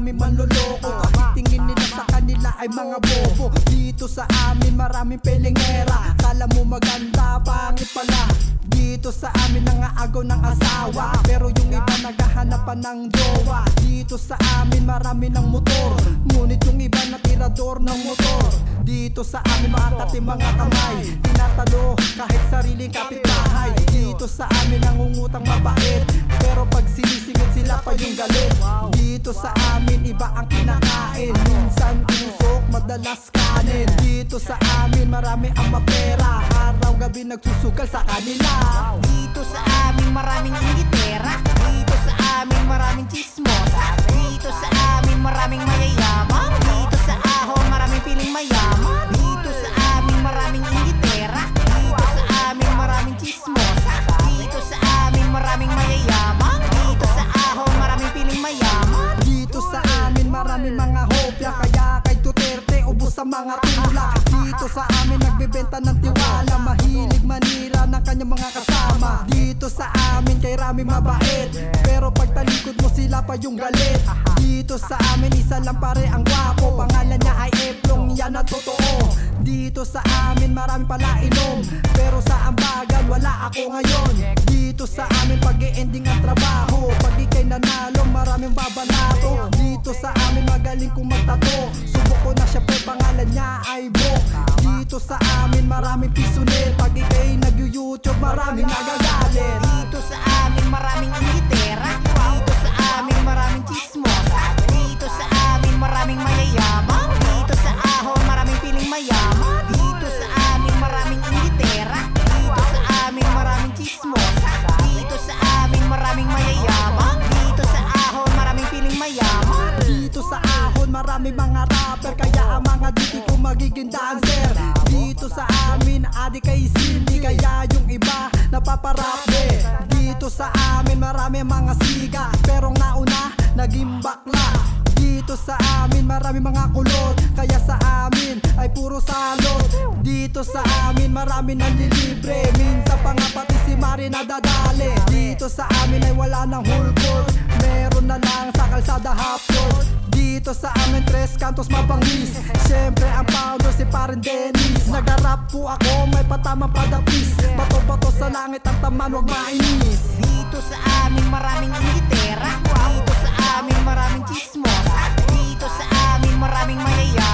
maraming manloloko. Kahit tingin nila sa kanila ay mga bobo. Dito sa amin maraming pelengera. Kala mo maganda, pangit pala. Dito sa amin nangaagaw ng asawa, pero yung iba naghahanap pa ng jowa. Dito sa amin marami ng motor, ngunit yung iba natirador ng motor. Dito sa amin makakati mga kamay, tinatalo kahit sariling kapitbahay. Dito sa amin nangungutang mabait, pero pag sinisingit sila pa yung galit. Dito sa amin iba ang kinakain, minsan usok, madalas kanin. Dito sa amin marami ang mapera, araw-gabi nagsusugal sa kanila. Dito sa amin maraming inggitera. Dito sa amin maraming chismosa. Dito sa amin maraming mayayaman. Dito sa ahon maraming piling mayaman. Dito sa amin maraming inggitera. Dito sa amin maraming chismosa. Dito sa amin maraming mayayaman. Dito sa ahon maraming piling mayaman. Dito sa amin maraming mga hopya, kaya kay Duterte ubos sa mga tulak. Dito sa amin nagbebenta ng tiwala, mahilig manira ng kanyang mga kasama. Dito sa amin kay Rami mabait, pero pag talikod mo sila pa yung galit. Dito sa amin isa lang pare ang gwapo, pangalan niya ay Eplong, yan ang totoo. Dito sa amin marami pala inom, pero sa ambagan wala ako ngayon. Dito sa amin pag-i-ending ang trabaho, pag ikay nanalo maraming babanato. Dito sa amin magaling kung magtato, subok ko na siya pero pangalan niya ay Bok. Dito sa amin maraming pisoner, pag ikay nag-YouTube maraming nagagalit. Dito sa amin maraming inggitera. Dito sa amin maraming chismosa. Dito sa amin maraming mayayaman. Dito sa ahon maraming piling mayaman. Dito sa amin maraming inggitera. Dito sa amin maraming chismosa. Dito sa amin maraming mayayaman. Dito sa ahon maraming piling mayaman. Dito sa ahon maraming mga rapper, kaya ang mga diti ko magiging dancer. Dito sa amin adik kay Cindy, kaya yung iba napaparapde. Dito sa amin marami mga siga, pero nauna naging bakla. Dito sa amin marami mga kulot, kaya sa amin ay puro salot. Dito sa amin marami nanlilibre, minsan pa nga pati si Mari nadadali. Dito sa amin ay wala ng whole court, meron na lang sa kalsada half court. Dito sa amin tres kantos mabangis, syempre ang founder si Paren Dennis. Nag-rap po ako, may patamang padapis, bato-bato sa langit ang taman, wag mainis. Dito sa amin maraming inggitera. Dito sa amin maraming chismosa. Dito sa amin maraming mayayaman.